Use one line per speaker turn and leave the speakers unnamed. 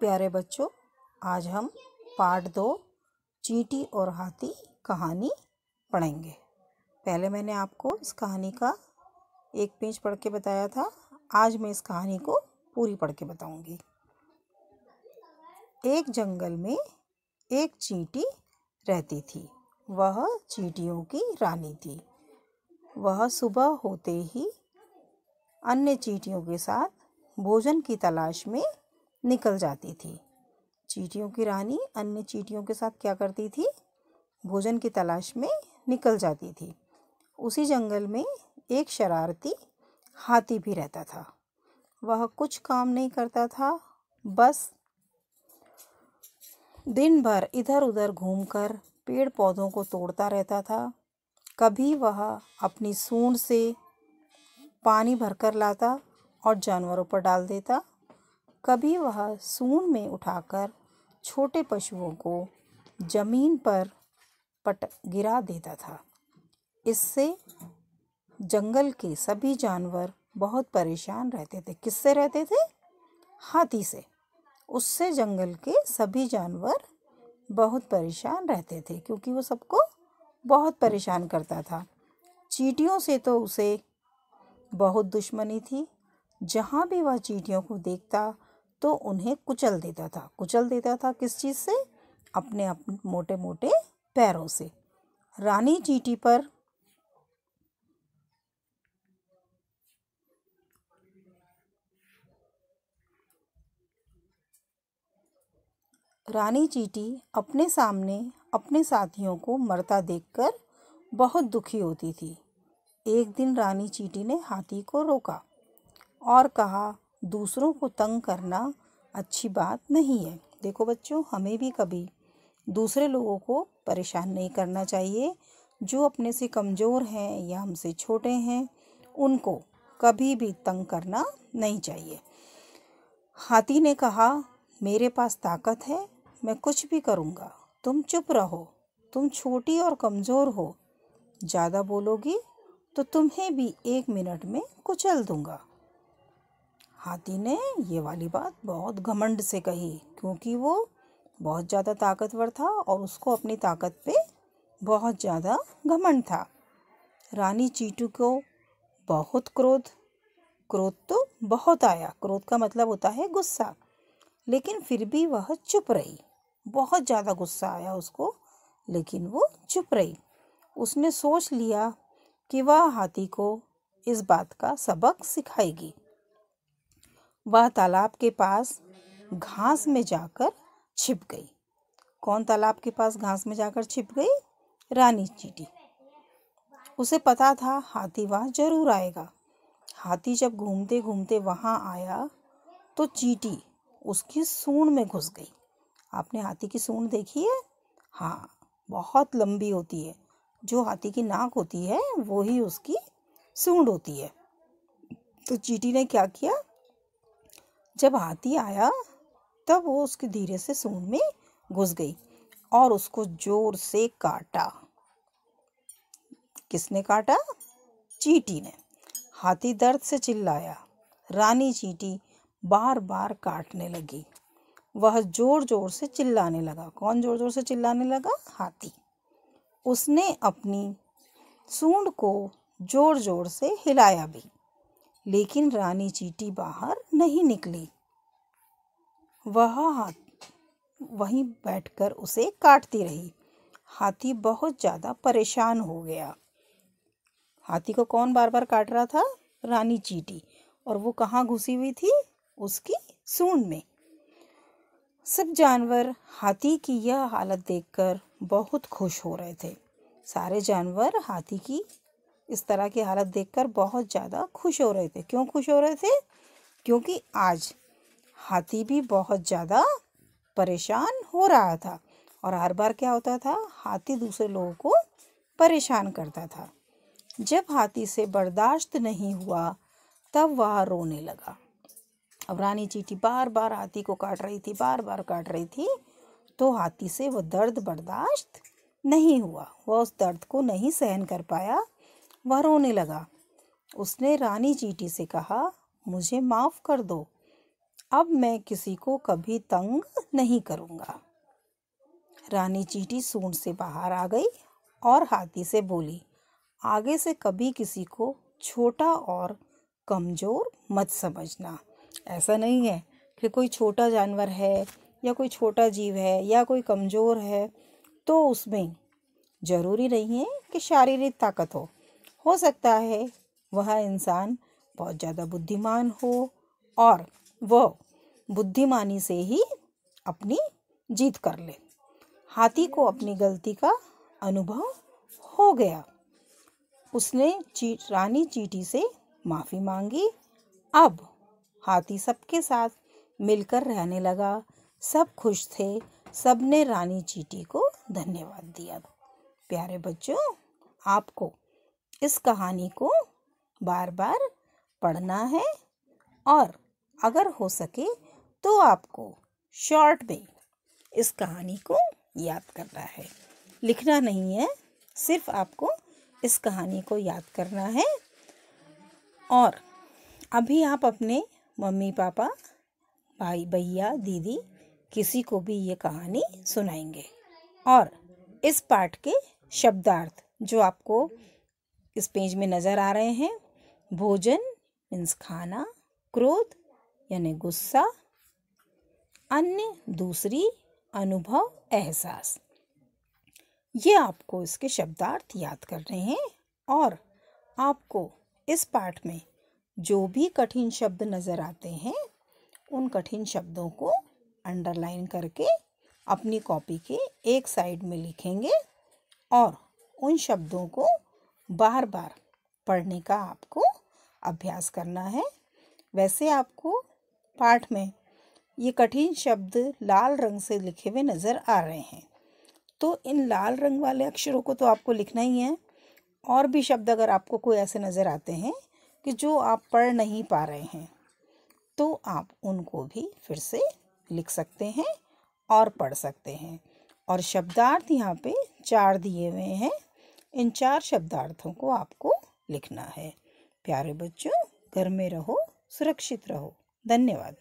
प्यारे बच्चों, आज हम पार्ट 2 चींटी और हाथी कहानी पढ़ेंगे। पहले मैंने आपको इस कहानी का एक पेज पढ़ के बताया था। आज मैं इस कहानी को पूरी पढ़ के बताऊंगी। एक जंगल में एक चींटी रहती थी। वह चींटियों की रानी थी। वह सुबह होते ही अन्य चींटियों के साथ भोजन की तलाश में निकल जाती थी। चींटियों की रानी अन्य चींटियों के साथ क्या करती थी? भोजन की तलाश में निकल जाती थी। उसी जंगल में एक शरारती हाथी भी रहता था। वह कुछ काम नहीं करता था, बस दिन भर इधर उधर घूमकर पेड़ पौधों को तोड़ता रहता था। कभी वह अपनी सूंड से पानी भरकर लाता और जानवरों पर डाल देता। कभी वह सूंड में उठाकर छोटे पशुओं को जमीन पर गिरा देता था। इससे जंगल के सभी जानवर बहुत परेशान रहते थे। किससे रहते थे? हाथी से। उससे जंगल के सभी जानवर बहुत परेशान रहते थे, क्योंकि वो सबको बहुत परेशान करता था। चींटियों से तो उसे बहुत दुश्मनी थी। जहाँ भी वह चींटियों को देखता तो उन्हें कुचल देता था। किस चीज़ से? अपने मोटे मोटे पैरों से। रानी चींटी अपने सामने अपने साथियों को मरता देखकर बहुत दुखी होती थी। एक दिन रानी चींटी ने हाथी को रोका और कहा, दूसरों को तंग करना अच्छी बात नहीं है। देखो बच्चों, हमें भी कभी दूसरे लोगों को परेशान नहीं करना चाहिए। जो अपने से कमज़ोर हैं या हमसे छोटे हैं, उनको कभी भी तंग करना नहीं चाहिए। हाथी ने कहा, मेरे पास ताकत है, मैं कुछ भी करूँगा। तुम चुप रहो। तुम छोटी और कमज़ोर हो। ज़्यादा बोलोगी तो तुम्हें भी 1 मिनट में कुचल दूँगा। हाथी ने ये वाली बात बहुत घमंड से कही, क्योंकि वो बहुत ज़्यादा ताकतवर था और उसको अपनी ताकत पे बहुत ज़्यादा घमंड था। रानी चींटी को बहुत क्रोध तो बहुत आया। क्रोध का मतलब होता है गुस्सा। लेकिन फिर भी वह चुप रही। बहुत ज़्यादा गुस्सा आया उसको, लेकिन वो चुप रही। उसने सोच लिया कि वह हाथी को इस बात का सबक सिखाएगी। वह तालाब के पास घास में जाकर छिप गई। कौन तालाब के पास घास में जाकर छिप गई? रानी चींटी। उसे पता था हाथी वहाँ जरूर आएगा। हाथी जब घूमते घूमते वहाँ आया तो चींटी उसकी सूंड में घुस गई। आपने हाथी की सूंड देखी है? हाँ, बहुत लंबी होती है। जो हाथी की नाक होती है वो ही उसकी सूंड होती है। तो चींटी ने क्या किया? जब हाथी आया तब वो उसके धीरे से सूंड में घुस गई और उसको जोर से काटा। किसने काटा? चींटी ने। हाथी दर्द से चिल्लाया। रानी चींटी बार बार काटने लगी। वह जोर जोर से चिल्लाने लगा। कौन जोर जोर से चिल्लाने लगा? हाथी। उसने अपनी सूंड को जोर जोर से हिलाया भी, लेकिन रानी चींटी बाहर नहीं निकली। वह वहीं बैठकर उसे काटती रही। हाथी बहुत ज़्यादा परेशान हो गया। हाथी को कौन बार बार काट रहा था? रानी चींटी। और वो कहाँ घुसी हुई थी? उसकी सूंड में। सब जानवर हाथी की यह हालत देखकर बहुत खुश हो रहे थे। सारे जानवर हाथी की इस तरह की हालत देखकर बहुत ज़्यादा खुश हो रहे थे। क्यों खुश हो रहे थे? क्योंकि आज हाथी भी बहुत ज़्यादा परेशान हो रहा था। और हर बार क्या होता था? हाथी दूसरे लोगों को परेशान करता था। जब हाथी से बर्दाश्त नहीं हुआ तब वह रोने लगा। अब रानी चींटी बार बार हाथी को काट रही थी, तो हाथी से वह दर्द बर्दाश्त नहीं हुआ। वह उस दर्द को नहीं सहन कर पाया। वह रोने लगा। उसने रानी चींटी से कहा, मुझे माफ़ कर दो। अब मैं किसी को कभी तंग नहीं करूँगा। रानी चींटी सूंड से बाहर आ गई और हाथी से बोली, आगे से कभी किसी को छोटा और कमज़ोर मत समझना। ऐसा नहीं है कि कोई छोटा जानवर है या कोई छोटा जीव है या कोई कमज़ोर है तो उसमें ज़रूरी नहीं है कि शारीरिक ताकत हो सकता है वह इंसान बहुत ज़्यादा बुद्धिमान हो और वह बुद्धिमानी से ही अपनी जीत कर ले। हाथी को अपनी गलती का अनुभव हो गया। उसने रानी चींटी से माफ़ी मांगी। अब हाथी सबके साथ मिलकर रहने लगा। सब खुश थे। सबने रानी चींटी को धन्यवाद दिया। प्यारे बच्चों, आपको इस कहानी को बार बार पढ़ना है और अगर हो सके तो आपको शॉर्ट में इस कहानी को याद करना है। लिखना नहीं है, सिर्फ आपको इस कहानी को याद करना है। और अभी आप अपने मम्मी पापा, भाई भैया, दीदी किसी को भी ये कहानी सुनाएंगे। और इस पाठ के शब्दार्थ जो आपको इस पेज में नज़र आ रहे हैं, भोजन मीन्स खाना, क्रोध यानी गुस्सा, अन्य दूसरी, अनुभव एहसास, ये आपको इसके शब्दार्थ याद करने हैं। और आपको इस पाठ में जो भी कठिन शब्द नज़र आते हैं उन कठिन शब्दों को अंडरलाइन करके अपनी कॉपी के एक साइड में लिखेंगे और उन शब्दों को बार बार पढ़ने का आपको अभ्यास करना है। वैसे आपको पाठ में ये कठिन शब्द लाल रंग से लिखे हुए नज़र आ रहे हैं, तो इन लाल रंग वाले अक्षरों को तो आपको लिखना ही है। और भी शब्द अगर आपको कोई ऐसे नज़र आते हैं कि जो आप पढ़ नहीं पा रहे हैं तो आप उनको भी फिर से लिख सकते हैं और पढ़ सकते हैं। और शब्दार्थ यहाँ पे 4 दिए हुए हैं। इन 4 शब्दार्थों को आपको लिखना है। प्यारे बच्चों, घर में रहो, सुरक्षित रहो। धन्यवाद।